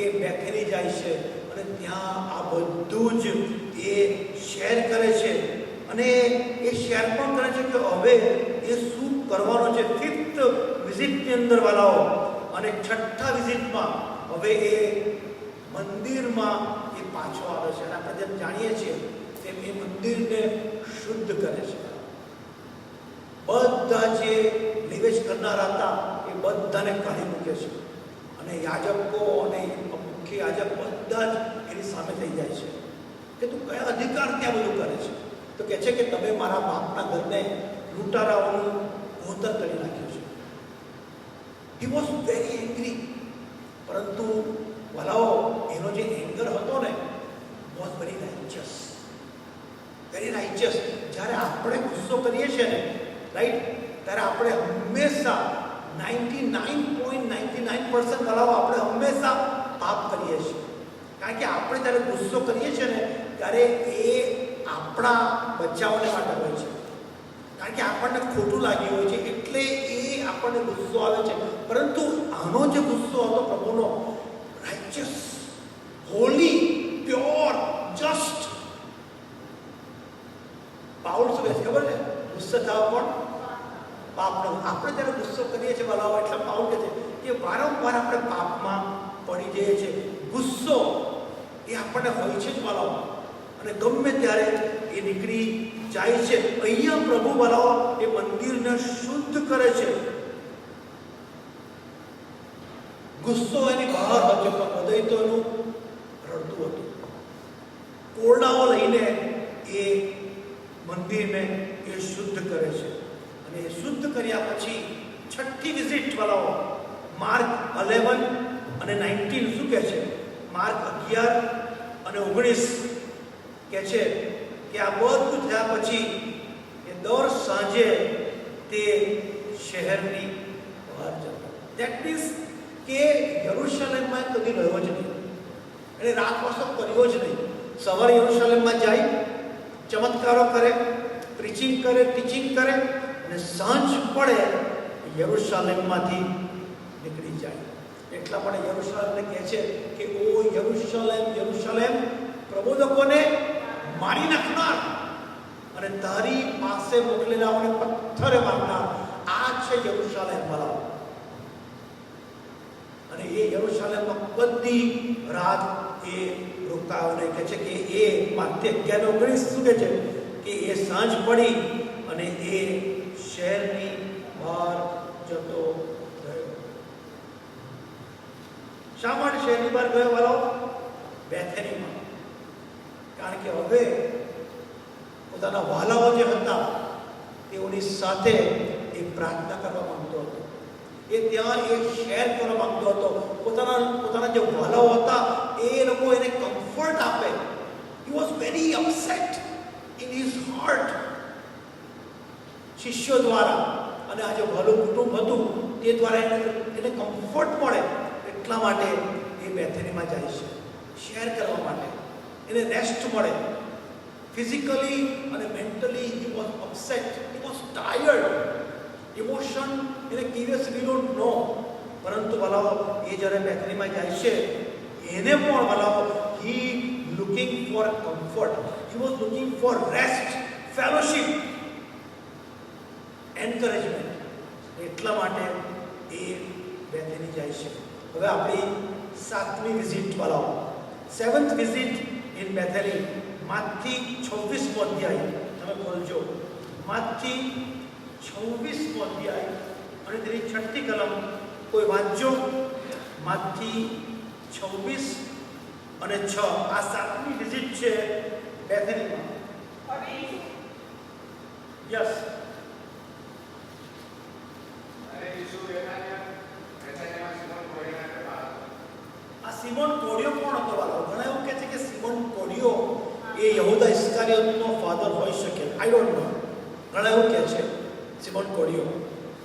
Speaker 1: એ બેથેની જાય છે અને ત્યાં આ બધું જ એ શેર કરે છે. અને એ શેર પણ કરે છે કે હવે એ શું કરવાનું છે. 5th વિઝિટની અંદર વાલાઓ અને 6ઠ્ઠા વિઝિટમાં હવે એ મંદિરમાં એ પાછો આવે છે. અને આપણે જેમ જાણીએ છીએ તેમ એ મંદિરને શુદ્ધ કરે છે. બધા જે નિવેશ કરનારા હતા એ બધાને કાઢી મૂકે છે. અને યાજકો અને મુખ્ય યાજક બધા જ એની સામે થઈ જાય છે કે તું કયા અધિકાર ત્યાં બધું કરે છે. તો કહે છે કે તમે મારા બાપના ઘરને લૂંટારાઓનું ગોતર કરી નાખ્યું છે. હી વોઝ વેરી એંગ્રી. પરંતુ વાલાઓ એનો જે એંગર હતો ને વોઝ વેરી રાઇચિયસ, વેરી રાઇચિયસ. જ્યારે આપણે ગુસ્સો કરીએ છીએ ને રાઈટ, ત્યારે આપણે હંમેશા 99.99% વાલાઓ આપણે હંમેશા પાપ કરીએ છીએ. કારણ કે આપણે જ્યારે ગુસ્સો કરીએ છીએ ને ત્યારે એ આપણા બચાવને માટે હોય છે. કારણ કે આપણને ખોટું લાગ્યું હોય છે એટલે એ આપણને ગુસ્સો આવે છે. પરંતુ આનો જે ગુસ્સો હતો પ્રભુનો, રાઇચિયસ, હોલી, પ્યોર, જસ્ટ. પાઉલ શું કહે છે ખબર છે? ગુસ્સો થવા પણ પાપનો. આપણે જ્યારે ગુસ્સો કરીએ છીએ વાલાઓ એટલે પાઉલ કહે છે કે વારંવાર આપણે પાપમાં પડી જઈએ છીએ. ગુસ્સો એ આપણને હોય છે જ વાલાઓ, અને ગમે ત્યારે એ નીકળી જાય છે. અહીંયા પ્રભુ વાલાઓ એ મંદિરને શુદ્ધ કરે છે. ગુસ્સો એની બહાર હતો પણ હૃદય તો એનું રડતું હતું. કોરડાઓ લઈને એ મંદિરને એ શુદ્ધ કરે છે. અને એ શુદ્ધ કર્યા પછી 6ઠ્ઠી વિઝિટ વાળાઓ માર્ક 11 અને 19 શું કહે છે? માર્ક 11 અને 19 કહે છે કે આ બધું થયા પછી એ દર સાંજે તે શહેરની બહાર જતો. ધેટ મીન્સ કે યરુશલેમમાં કદી રહ્યો જ નહીં, એને રાતવાસો કર્યો જ નહીં. સવારે યરુશલેમમાં જાય, ચમત્કારો કરે, પ્રીચિંગ કરે, ટીચિંગ કરે, અને સાંજ પડે યરુશલેમમાંથી નીકળી જાય. એટલા માટે યરુશલેમને કહે છે કે ઓ યરુશલેમ, યરુશલેમ, પ્રબોધકોને મારી નાખનાર અને તારી પાસે મોકલેલાઓને પથ્થરે મારનાર, આ છે યરુશલેમ વાળાઓ. અને એ યરુશલેમમાં બધી રાત એ રોકાયો ને કહે છે કે એ માથે 11-19 શું કહે છે કે એ સાંજ પડી અને એ શહેરની બહાર જતો ગયો. શા માટે શહેરની બહાર ગયો વાળાઓ? બેથેનીમાં. કારણ કે હવે પોતાના વાલાઓ જે હતા તેઓની સાથે એ પ્રાર્થના કરવા માંગતો હતો. એ ત્યાં એ શેર કરવા માંગતો હતો. પોતાના જે વાલાઓ હતા એ લોકો એને કમ્ફર્ટ આપે. He was very upset in his heart. શિષ્યો દ્વારા અને આ જે વાલું કુટુંબ હતું તે દ્વારા એને કમ્ફર્ટ મળે એટલા માટે એ બેથેનીમાં જાય છે શેર કરવા માટે. એને રેસ્ટ મળે. ફિઝિકલી અને mentally he was upset, he was tired. Emotion એને ક્લિયર વી ડોન્ટ નો. પરંતુ વાલાઓ એ જ્યારે બેથેનીમાં જાય છે એને પણ વાલાઓ he looking for comfort. He was looking for rest, fellowship, encouragement. એટલા માટે એ બેથેની જાય છે. હવે આપણી 7મી વિઝિટ વાળાઓ, 7th વિઝિટ ઇન બેથેની, માથી 26મો અધ્યાય તમે ખોલજો. માથી 26મો અધ્યાય અને તેની 6ઠી કલમ કોઈ વાંચજો. માથી 26 અને 6 આ 7મી વિઝિટ છે બેથેનીમાં. યસ. આ સિમોન કોડિયો કોણ હતો વાળો? ઘણા એવું કહે છે કે સિમોન કોડિયો એ યહૂદા ઇસ્કારિયોતનો ફાધર હોઈ શકે. I don't know. ઘણા એવું કહે છે સિમોન કોડિયો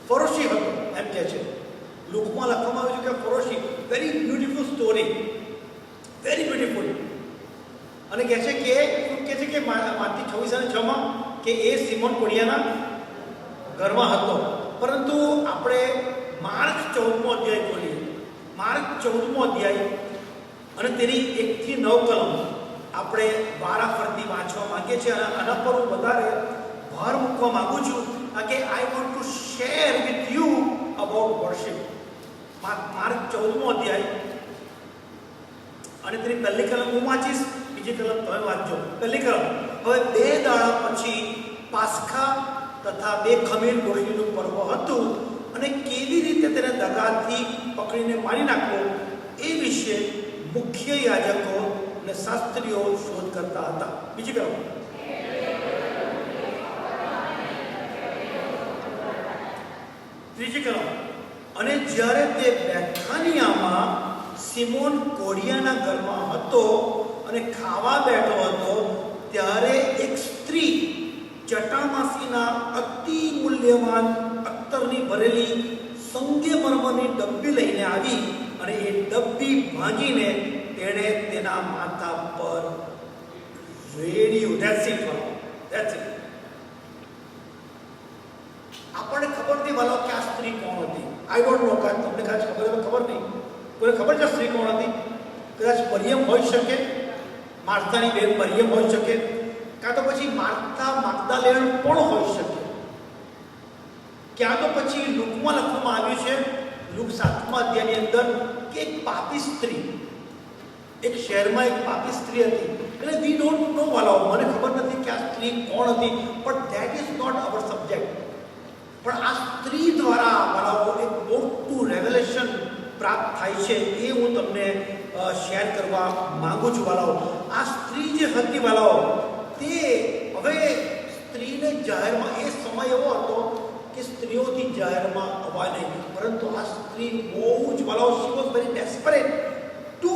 Speaker 1: ફરોશી હતો એમ કહે છે. લુકમાં લખવામાં આવ્યું છે કે ફરોશી. Very beautiful story, very beautiful. અને કહે છે કે માથી 26 અને 6માં કે એ સિમોન કોડિયાના ઘરમાં હતો. પરંતુ આપણે માર્ક 14મો અધ્યાય ખોલીએ. માર્ક 14મો અધ્યાય અને તેની 1 થી 9 કલમ આપણે વારાફરતી વાંચવા માંગીએ છીએ. અને આના પર હું વધારે ભાર મૂકવા માંગુ છું કે I want to share with you about worship. Mark 14મો અધ્યાય અને તેની પહેલી કલમ હું વાંચીશ, બીજી કલમ તમે વાંચજો. પહેલી કલમ. હવે 2 દાડા પછી પાસ્ખા તથા 2 ખમીર રોટલીનું પર્વ હતું અને કેવી રીતે તેને દગાથી પકડીને મારી નાખવો એ વિશે મુખ્ય યાજકો અને શાસ્ત્રીઓ શોધ કરતા હતા. બીજી કલમ. ત્રીજી કલમ. અને જ્યારે તે બેથાનિયામાં સિમોન કોડિયાના ઘરમાં હતો અને ખાવા બેઠો હતો ત્યારે એક સ્ત્રી જટામાસીના અતિ મૂલ્યવાન અત્તરની ભરેલી સંગમરમરની ડબ્બી લઈને આવી અને એ ડબ્બી ભાંગીને તેણે તેના માથા પર રેડ્યું. That's it. આપણને ખબર નથી વાલો કે આ સ્ત્રી કોણ હતી. I don't know. તમને કદાચ ખબર નહીં. કોઈને ખબર છે સ્ત્રી કોણ હતી? કદાચ મરિયમ હોઈ શકે, માર્થાની બેન મરિયમ હોઈ શકે, કાં તો પછી માર્થા માગદાલેણ પણ હોઈ શકે, ક્યાં તો પછી લુકમાં લખવામાં આવ્યું છે, લુક 7મા અધ્યાયની અંદર કે એક પાપી સ્ત્રી, એક શહેરમાં એક પાપી સ્ત્રી હતી. એટલે વી ડોન્ટ નો વાલાઓ, મને ખબર નથી કે આ સ્ત્રી કોણ હતી, but that is not our subject. પણ આ સ્ત્રી દ્વારા વાલાઓ એક મોટું રેવલેશન પ્રાપ્ત થાય છે એ હું તમને શેર કરવા માંગુ છું વાલાઓ. આ સ્ત્રી જે હતી વાલાઓ, તે હવે સ્ત્રીને જાહેરમાં, એ સમય એવો હતો કે સ્ત્રીઓથી જાહેરમાં અવાય નહીં, પરંતુ આ સ્ત્રી બહુ જ વાલાઓ, she was very desperate to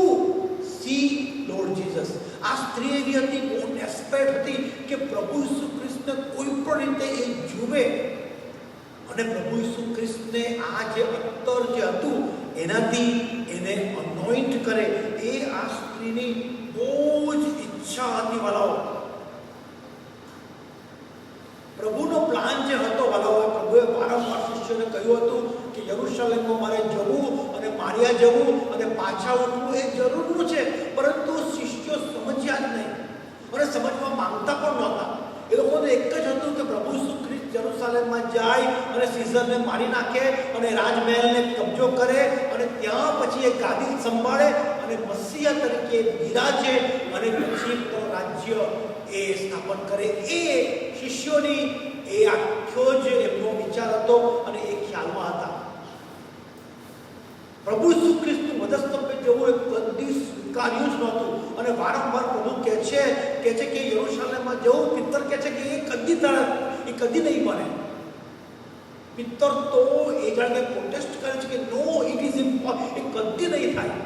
Speaker 1: see Lord Jesus. આ સ્ત્રી એવી હતી, બહુ ડેસ્પરેટ હતી કે પ્રભુ ઈસુ ખ્રિસ્તને કોઈ પણ રીતે એ જુએ અને પ્રભુ ઈસુ ખ્રિસ્તને આ જે અત્તર જે હતું એનાથી એને અનોઇન્ટ કરે. એ આ સ્ત્રીની બહુ જ ઈચ્છા હતી વાલાઓ. પ્રભુનો પ્લાન જે હતો વાલાઓ, પ્રભુએ વારંવાર શિષ્યોને કહ્યું હતું કે યરુશલેમમાં મારે જવું અને માર્યા જવું અને પાછા ઉઠવું એ જરૂરનું છે, પરંતુ શિષ્યો સમજ્યા જ નહીં અને સમજવા માંગતા પણ નહોતા. એ લોકોને એક જ હતું કે પ્રભુ ઈસુ ખ્રિસ્ત યરુશલેમમાં જાય અને સીઝરને મારી નાખે અને રાજમહેલને કબજો કરે અને ત્યાં પછી એ ગાદી સંભાળે અને મસીહા તરીકે બિરાજે અને પછી રાજ્ય એ સ્થાપન કરે. એ શિષ્યોની એ આખો જ એમનો વિચાર હતો અને એ ખ્યાલમાં હતા. પ્રભુ ઈસુ ખ્રિસ્તનું વધસ્તંભે જવું એ કદી સ્વીકાર્યું જ નહોતું. અને વારંવાર પ્રભુ કહે છે કે યરુશલેમમાં જવું, પિત્તર કહે છે કે એ કદી નહીં બને. પિત્તર તો એ જાણે પ્રોટેસ્ટ કરે છે કે નો, ઇટ ઇઝ ઇમ્પોસિબલ, એ કદી નહીં થાય.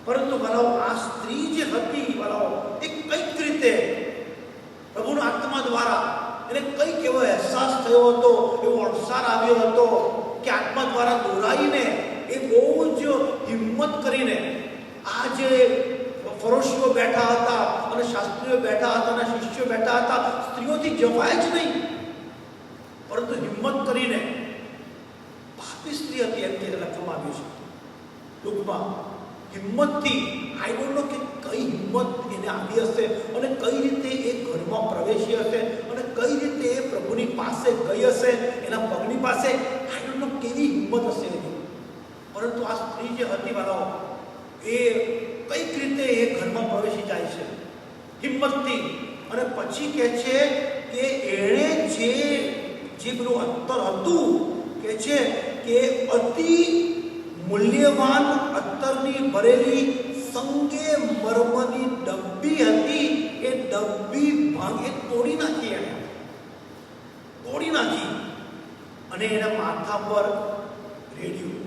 Speaker 1: પરંતુ વાલાઓ, આ સ્ત્રી જે હતી વાલાઓ, એ કંઈક રીતે પ્રભુના આત્મા દ્વારા એને કંઈક એવો અહેસાસ થયો હતો, એવો અણસાર આવ્યો હતો કે આત્મા દ્વારા દોરાઈને એ બહુ જ હિંમત કરીને આ જે ફરોશીઓ બેઠા હતા અને શાસ્ત્રીઓ બેઠા હતા અને શિષ્યો બેઠા હતા, સ્ત્રીઓથી જવાય જ નહીં, પરંતુ હિંમત કરીને, પાપી સ્ત્રી હતી એમ કે લખવામાં આવ્યું છે લુકમાં, હિંમતથી, આઈ ડોન્ટ નો કે કઈ હિંમત એને આપી હશે અને કઈ રીતે એ ઘરમાં પ્રવેશી હશે અને કઈ રીતે એ પ્રભુની પાસે ગઈ હશે, એના પગની પાસે. આઈ ડોન્ટ નો કેવી હિંમત હશે એની. પરંતુ આ સ્ત્રી જે હતી વાળાઓ, એ કઈક રીતે એ ઘરમાં પ્રવેશી જાય છે હિંમતથી. અને પછી કહે છે કે એણે જે પેલું અત્તર હતું, કે છે કે અતિ મૂલ્યવાન અત્તરની ભરેલી સંગે મરમરની ડબ્બી હતી, એ ડબ્બી તોડી નાખી, એને તોડી નાખી અને એના માથા પર રેડ્યું.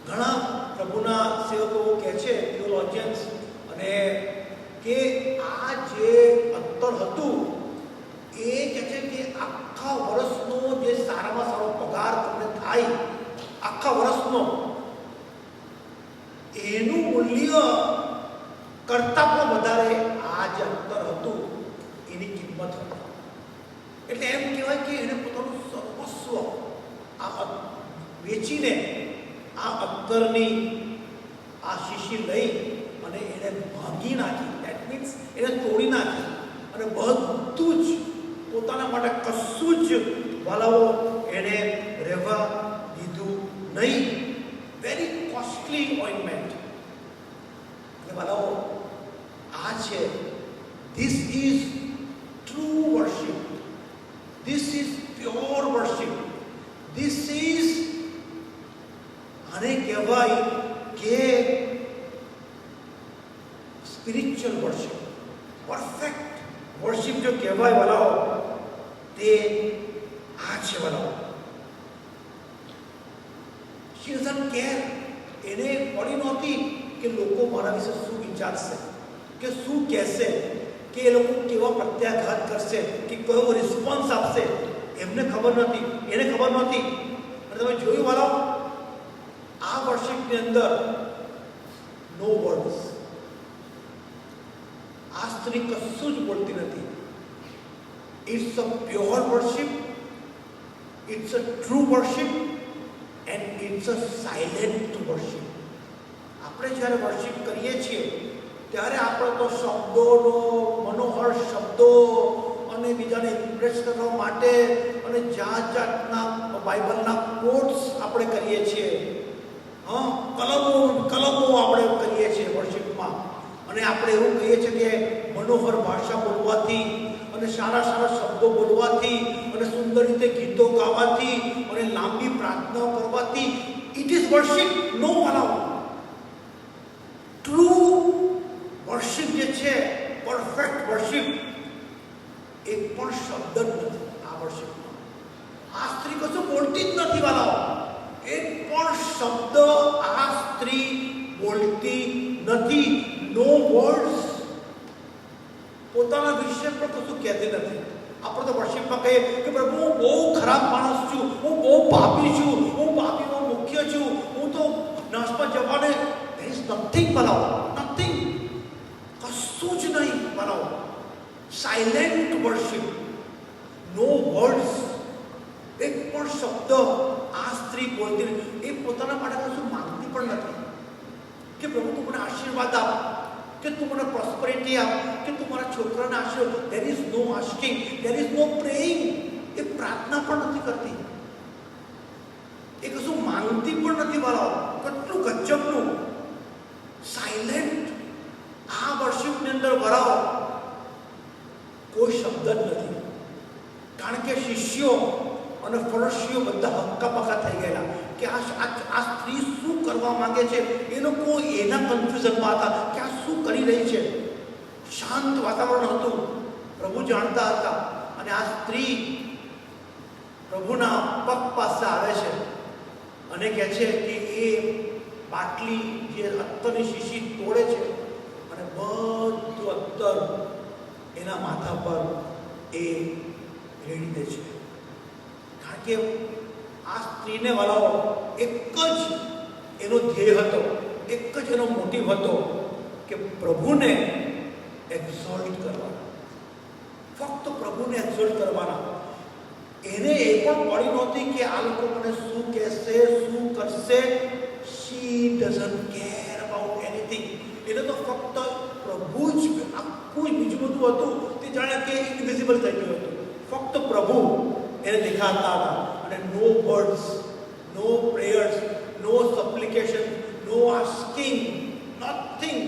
Speaker 1: ઘણા પ્રભુના સેવકો કહે છે, થિયોલોજિયન્સ, અને કે આ જે અત્તર હતું એ કહે છે કે આખા વર્ષનો જે સારામાં સારો પગાર તમને થાય, આખા વર્ષનો, એનું મૂલ્ય કરતા પણ વધારે આ જે અત્તર હતું એની કિંમત હતી. એટલે એમ કહેવાય કે એને પોતાનું સર્વસ્વ આ વેચીને આ અત્તરની આ શીશી લઈ અને એને ભાંગી નાખી. દેટ મીન્સ એને તોડી નાખી અને બધું જ પોતાના માટે કશું જ વાલાઓ એને રહેવા દીધું નહીં. Very costly ointment. અને વાલાઓ, આ છે, this is true worship, this is pure worship, this is, આને કહેવાય કે સ્પિરિચ્યુઅલ વર્શિપ. પરફેક્ટ વર્શિપ જો કહેવાય વાલાઓ, તે આ છે વાલાઓ. શી ડઝન્ટ કેર. એને પડી નહોતી કે લોકો મારા વિશે શું વિચારશે, કે શું કહેશે, કે એ લોકો કેવા પ્રત્યાઘાત કરશે, કે કયો રિસ્પોન્સ આપશે. એમને ખબર નહોતી, એને ખબર નહોતી. અને તમે જોયું વાલાઓ, આ વર્શિપની અંદર નો વર્ડ્સ. આ સ્ત્રી કશું જ બોલતી નથી. It's a pure worship, it's a true worship, and it's a silent worship. આપણે જ્યારે વર્શિપ કરીએ છીએ ત્યારે આપણે તો શબ્દોનો, મનોહર શબ્દો અને બીજાને ઇમ્પ્રેસ કરવા માટે અને જાત જાતના બાઇબલના કોટ્સ આપણે કરીએ છીએ. કલમો આપણે કરીએ છીએ વર્શિપમાં. અને આપણે એવું કહીએ છીએ કે મનોહર ભાષા બોલવાથી અને સારા સારા શબ્દો બોલવાથી અને સુંદર રીતે ગીતો ગાવાથી અને લાંબી પ્રાર્થના કરવાથી ઇટ ઇઝ વર્શિપ. નો વાલાઓ, ટ્રુ વર્શિપ જે છે, પરફેક્ટ વર્શિપ, એક પણ શબ્દ જ નથી આ વર્શિપમાં. આ સ્ત્રી કશું બોલતી જ નથી વાલાઓ. એક પણ શબ્દ આ સ્ત્રી બોલતી નથી. નો વર્ડ્સ. પોતાના વિશે પણ કશું કહેતી નથી. આપણે તો વર્શિપમાં કહીએ કે પ્રભુ, હું બહુ ખરાબ માણસ છું, હું બહુ પાપી છું, હું પાપીનો મુખ્ય છું, હું તો નાશમાં જવાને. ધેર ઇઝ નથિંગ બનાવો, નથિંગ. કશું જ નહીં બનાવો. Silent worship. No words. એક પણ શબ્દ આ સ્ત્રી બોલતી નથી. એ પોતાના માટે કશું માંગતી પણ નથી કે પ્રભુ તું મને આશીર્વાદ આપ, કે તું મને પ્રોસ્પરિટી આપ, કે તું મારા છોકરાને આશીર્વાદ. There is no asking, there is no praying. એ પ્રાર્થના પણ નથી કરતી. એ કશું માંગતી પણ નથી વાળાઓ. કેટલું ગજબનું સાયલેન્ટ. આ વર્શિપની અંદર વરાવો કોઈ શબ્દ જ નથી. કારણ કે શિષ્યો અને ફરશીઓ બધા હક્કાપક્કા થઈ ગયેલા કે આ સ્ત્રી શું કરવા માંગે છે. એ લોકો એના કન્ફ્યુઝનમાં હતા કે આ શું કરી રહી છે. શાંત વાતાવરણ હતું, પ્રભુ જાણતા હતા. અને આ સ્ત્રી પ્રભુના પગ પાસે આવે છે અને કહે છે કે એ બાટલી જે અત્તરની શીશી તોડે છે અને બધું અત્તર એના માથા પર એ રેડી દે છે. કારણ કે આ સ્ત્રીને વાળાઓ એક જ એનો ધ્યેય હતો, એક જ એનો મોટિવ હતો કે પ્રભુને એક્ઝોલ્ટ કરવાના. ફક્ત પ્રભુને એક્ઝોલ્ટ કરવાના. એને એ પણ પડી નહોતી કે આ લોકો મને શું કહેશે, શું કરશે. શી ડઝન્ટ કેર અબાઉટ એનીથિંગ. એને તો ફક્ત પ્રભુ જ આખું બીજું બધું હતું તે જાણે કે ઇનવિઝિબલ થઈ ગયું હતું. ફક્ત પ્રભુ એને દેખાતા હતા. અને no words, no prayers, no supplication, no asking, nothing,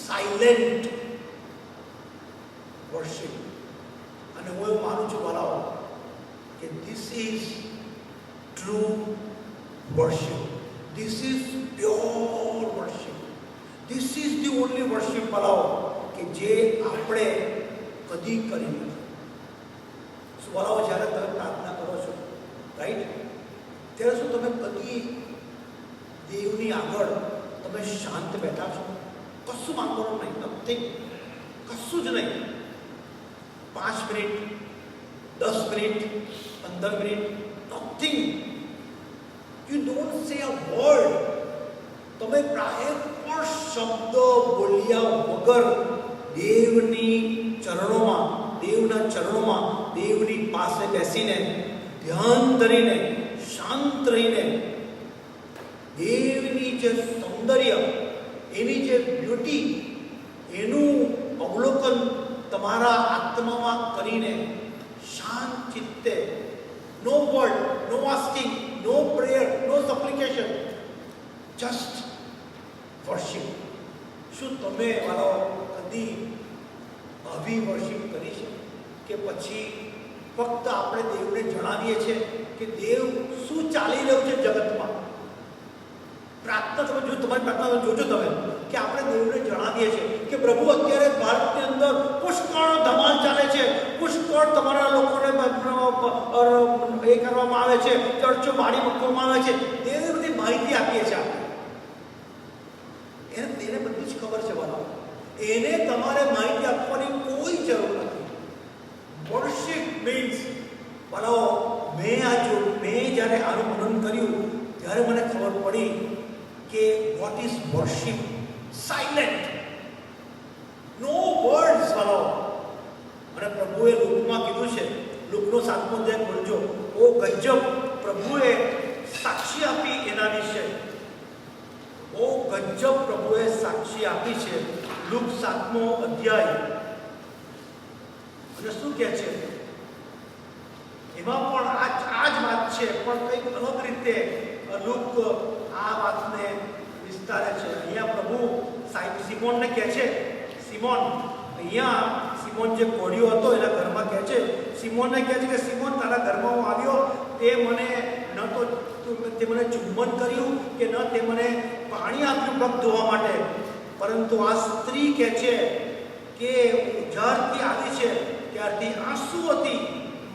Speaker 1: silent worship. અને હું એવું માનું છું વાલાઓ કે this is true worship. This is pure worship. This is the only worship વાલાઓ કે જે આપણે કદી કરી નથી. વાલાઓ જ્યારે તમે પ્રાર્થના કરો છો, રાઈટ, ત્યારે શું તમે કદી દેવની આગળ તમે શાંત બેઠા છો? કશું માંગવાનું નહીં, નથિંગ, કશું જ નહીં. 5 minute, 10 minute, 15 minute, nothing. You don't સે અ વર્ડ. તમે પ્રાય પણ શબ્દ બોલ્યા વગર દેવની ચરણોમાં, દેવના ચરણોમાં, દેવની પાસે બેસીને ધ્યાન ધરીને શાંત રહીને દેવની જે સૌંદર્ય, એની જે બ્યુટી, એનું અવલોકન તમારા આત્મામાં કરીને શાંત ચિત્તે, નો વર્ડ, નો આસ્કિંગ, નો પ્રેયર, નો સપ્લિકેશન, જસ્ટ વર્શિપ. શું તમે મારો કદી આવી વર્શિપ કરી છે કે પછી ફક્ત આપણે દેવને જણાવીએ છીએ કે દેવ શું ચાલી રહ્યું છે જગતમાં? પ્રાર્થના તમે જો તમારી પ્રાર્થના જોજો તમે કે આપણે દેવને જણાવીએ છીએ કે પ્રભુ અત્યારે ભારતની અંદર પુષ્કળ ધમાલ ચાલે છે, પુષ્કળ તમારા લોકોને એ કરવામાં આવે છે, ચર્ચો બાળી મૂકવામાં આવે છે. દેવને બધી માહિતી આપીએ છીએ આપણે. એને બધી જ ખબર છે વાલા. એને તમારે માહિતી આપવાની કોઈ જરૂર નથી. વર્શિપ મીન્સ વાલાઓ, મેં જ્યારે આનું મનન કર્યું ત્યારે મને ખબર પડી કે what is worship. Silent, no words વાલાઓ. અને પ્રભુએ લુકમાં કીધું છે, લુકનો 7મો અધ્યાય ખોલજો. ઓ ગજબ, પ્રભુએ સાક્ષી આપી એના વિશે. ઓ ગજબ, પ્રભુએ સાક્ષી આપી છે. લુક 7મો અધ્યાય. અને શું કહે છે એમાં પણ આ જ વાત છે, પણ કંઈક અલગ રીતે લુક આ વાતને વિસ્તારે છે. અહીંયા પ્રભુ સિમોનને કહે છે, સિમોન, અહીંયા સિમોન જે કોઢિયો હતો એના ઘરમાં કહે છે, સિમોનને કહે છે કે સિમોન, તારા ઘરમાં હું આવ્યો, તે મને ન તો તે મને ચુંબન કર્યું કે ન તે મને પાણી આપ્યું પગ ધોવા માટે, પરંતુ આ સ્ત્રી કહે છે કે જ્યારથી આવી છે ત્યારથી આંસુઓથી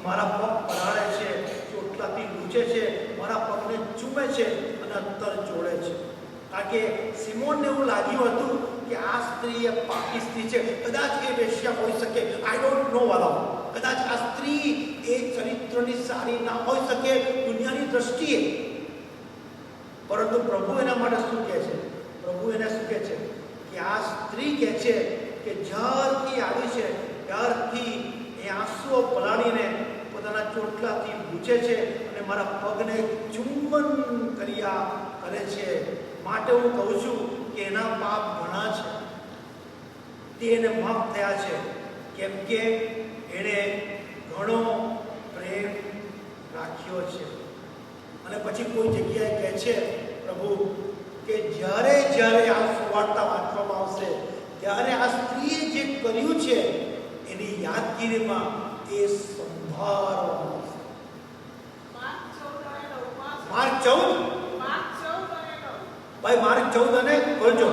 Speaker 1: મારા પગ પલાળે છે, ચોટલાથી લૂછે છે, મારા પગને ચૂમે છે અને અત્તર જોડે છે. કારણ કે સિમોનને એવું લાગ્યું હતું કે આ સ્ત્રી એ પાપી સ્ત્રી છે, કદાચ એ વેશ્યા હોઈ શકે, આઈ ડોન્ટ નો વાળો, કદાચ આ સ્ત્રી એ ચરિત્રની સારી ના હોઈ શકે દુનિયાની દ્રષ્ટિએ. પરંતુ પ્રભુ એના માટે શું કહે છે? પ્રભુ એને શું કહે છે કે આ સ્ત્રી કહે છે કે જ્યારથી આવી છે ત્યારથી એ આંસુઓ પલાળીને પોતાના ચોટલાથી લૂછે છે અને મારા પગને ચુંબન કર્યા કરે છે. માટે હું કહું છું કે એના પાપ ઘણા છે, તે એને માફ થયા છે, કેમ કે એણે ઘણો પ્રેમ રાખ્યો છે. અને પછી કોઈ જગ્યાએ કહે છે પ્રભુ કે જ્યારે આ સુવાર્તા વાંચવામાં આવશે ત્યારે આ સ્ત્રીએ જે કર્યું છે એની યાદગીરીમાં એ સંભાળવામાં આવશે. માર્ક 14 ભાઈ, માર્ક 14 અને બોલજો.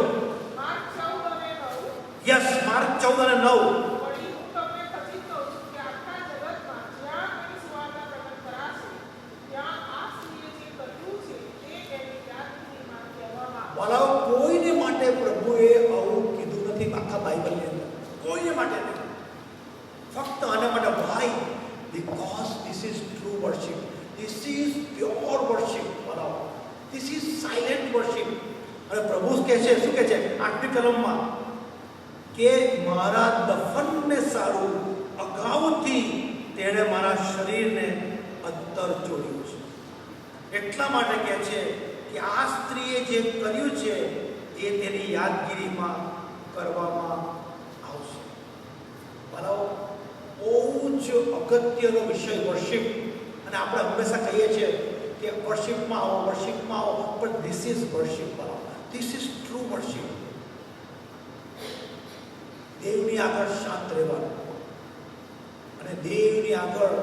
Speaker 1: યસ, માર્ક 14 અને 9. વાલાઓ, કોઈને માટે પ્રભુએ આવું કીધું નથી આખા બાઇબલની અંદર, કોઈને માટે નહીં. ફક્ત આના માટે. Why? Because this is true worship, this is pure worship. વાલાઓ, ધીસ ઇઝ સાયલેન્ટ વર્શિપ. અને પ્રભુ કહે છે, શું કહે છે 8મી કલમમાં કે મારા દફનને સારું અગાઉથી તેણે મારા શરીરને અત્તર જોડ્યું છે. એટલા માટે કહે છે કે આ સ્ત્રીએ જે કર્યું છે એ તેની યાદગીરીમાં કરવામાં જ અગત્યનો વિષય વર્શિપ. અને આપણે હંમેશા કહીએ છીએ કે વર્શિપમાં આવો, પણ this is worship. This is true worship. દેવની આગળ શાંત રહેવાનું અને દેવની આગળ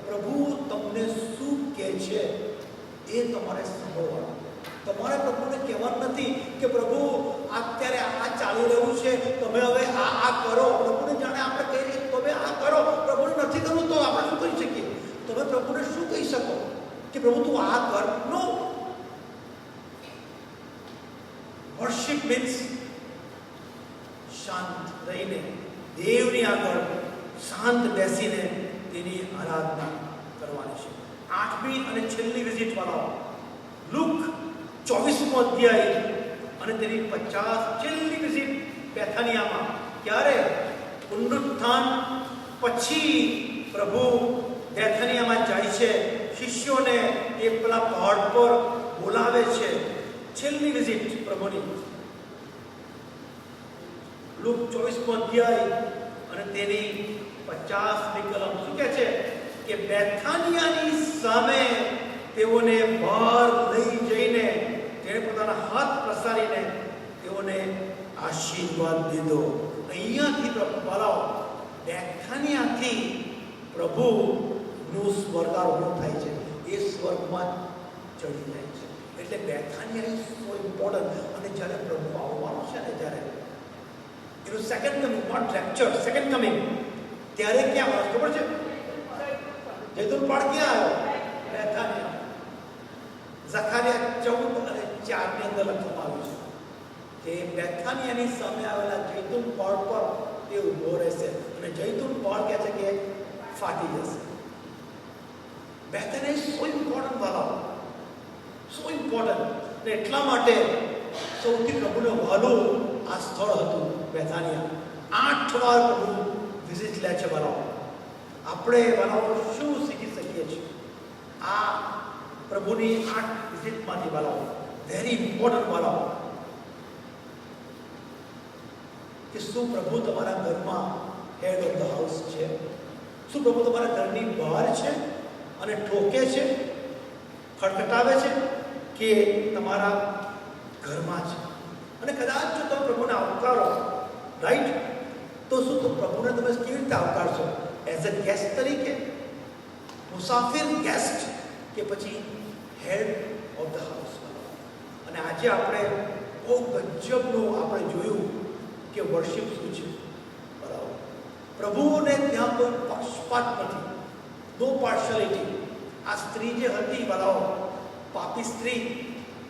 Speaker 1: પ્રભુ તમને શું કહે છે એ તમારે સાંભળવાનું. તમારે પ્રભુને કહેવાનું નથી કે પ્રભુ અત્યારે આ ચાલી રહ્યું છે, તમે હવે આ કરો. પ્રભુને જાણે આપણે કહીએ તમે આ કરો, પ્રભુને નથી કરવું તો આપણે શું કરી શકીએ? તમે પ્રભુને શું કહી શકો કે પ્રભુ તું આ કર? નો. વર્શિપ મીન્સ શાંત રહીને દેવની આગળ શાંત બેસીને તેની આરાધના કરવાની છે. 8મી અને છેલ્લી વિઝિટ વાળાઓ, લુક 24મો અધ્યાય અને તેની 50 છેલ્લી વિઝિટ બેથાનિયામાં. ક્યારે? પુનરુત્થાન પછી પ્રભુ બેથાનિયામાં જાય છે, શિષ્યોને એ પેલા પહાડ પર બોલાવે છે. છેલ્લી વિઝિટ પ્રભુની. લુક 24મો અધ્યાય અને તેની 50મી કલમ શું કહે છે કે બેથાનિયાની સામે તેઓને બહાર લઈ જઈને તેણે પોતાના હાથ પ્રસારીને તેઓને આશીર્વાદ દીધો. અહીંયાથી બોલાવો, બેથાનિયાથી પ્રભુનું સ્વર્ગારોહણ થાય છે. એ સ્વર્ગમાં ચડી જાય છે. એટલે બેથાનિયા ઇઝ સો ઇમ્પોર્ટન્ટ. અને જ્યારે પ્રભુ આવવાનો છે ને, ત્યારે એનું second coming, not rapture, second coming, ત્યારે ક્યાં આવે ખબર છે? જૈતુન પહાડ ક્યાં આવ્યો? બેથાનિયા. ઝખારિયા 14 અને 4 ની અંદર લખવામાં આવ્યું છે કે બેથાનિયાની સામે આવેલા જૈતુન પહાડ પર તે ઊભો રહેશે અને જૈતુન પહાડ કહે છે કે ફાટી જશે. બેથાનિયા ઇઝ સો ઇમ્પોર્ટન્ટ વાળા, સો ઇમ્પોર્ટન્ટ. ને એટલા માટે સૌથી પ્રભુને વહાલું આ સ્થળ હતું બેથાનિયા. 8 વાર પ્રભુ વિઝિટ લે છે વાળાઓ. આપણે વાળાઓ શું શીખી શકીએ છીએ આ પ્રભુની 8 વિઝિટમાંથી વાળાઓ? વેરી ઇમ્પોર્ટન્ટ વાળાઓ, કે શું પ્રભુ તમારા ઘરમાં હેડ ઓફ ધ હાઉસ છે? શું પ્રભુ તમારા ઘરની બહાર છે અને ઠોકે છે, ખટખટાવે છે, કે તમારા ઘરમાં છે? અને કદાચ જો તમે પ્રભુને આવકારો, રાઈટ, તો શું તો પ્રભુને તમે કેવી રીતે આવકારશો? એઝ અ ગેસ્ટ તરીકે, મુસાફિર ગેસ્ટ, કે પછી હેડ ઓફ ધ હાઉસ? અને આજે આપણે બહુ ગજબનું આપણે જોયું કે વર્શિપ શું છે. બરાબર, પ્રભુને ત્યાં કોઈ પક્ષપાત નથી, નો પાર્શિયાલિટી. આ સ્ત્રી જે હતી બરાબર, પાપી સ્ત્રી,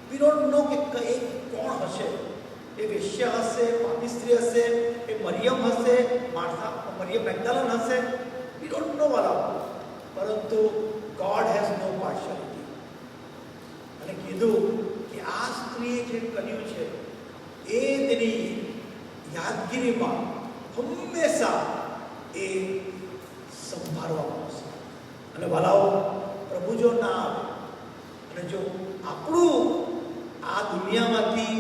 Speaker 1: વી ડોન્ટ નો કે એ કોણ હશે. એ વેશ્યા હશે, પાપી સ્ત્રી હશે, એ મરિયમ હશે, મરિયમ મેગ્દાલેન હશે, વી ડોન્ટ નો બરાબર. પરંતુ ગોડ હેઝ નો પાર્શિયાલિટી. અને કીધું કે આ સ્ત્રીએ જે કર્યું છે એ તેની યાદગીરીમાં હંમેશા એ સંભાળવામાં આવશે. અને વાલાઓ, પ્રભુ જો ના આવે અને જો આપણું આ દુનિયામાંથી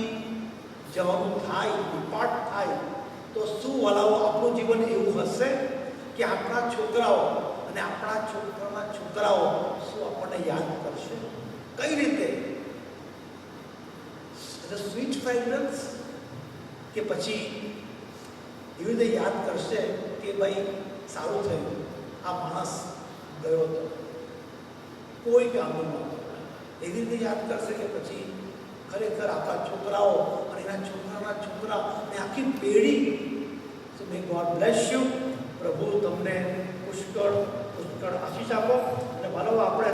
Speaker 1: જવાનું થાય, ડિપાર્ટ થાય, તો શું વાલાઓ આપણું જીવન એવું હશે કે આપણા છોકરાઓ અને આપણા છોકરાના છોકરાઓ શું આપણને યાદ કરશે? કઈ રીતે? સ્વીટ ફ્રેગ્રન્સ, કે પછી એવી રીતે યાદ કરશે કે ભાઈ સારું થયું, આ માણસ ગયો હતો, કોઈ કામનું નહોતું, એવી રીતે યાદ કરશે કે પછી ખરેખર આપણા છોકરાઓ અને એના છોકરાના છોકરા અને આખી પેઢી? સો મે ગોડ બ્લેસ યુ. પ્રભુ તમને પુષ્કળ પુષ્કળ આશીષ આપો. અને માનો આપણે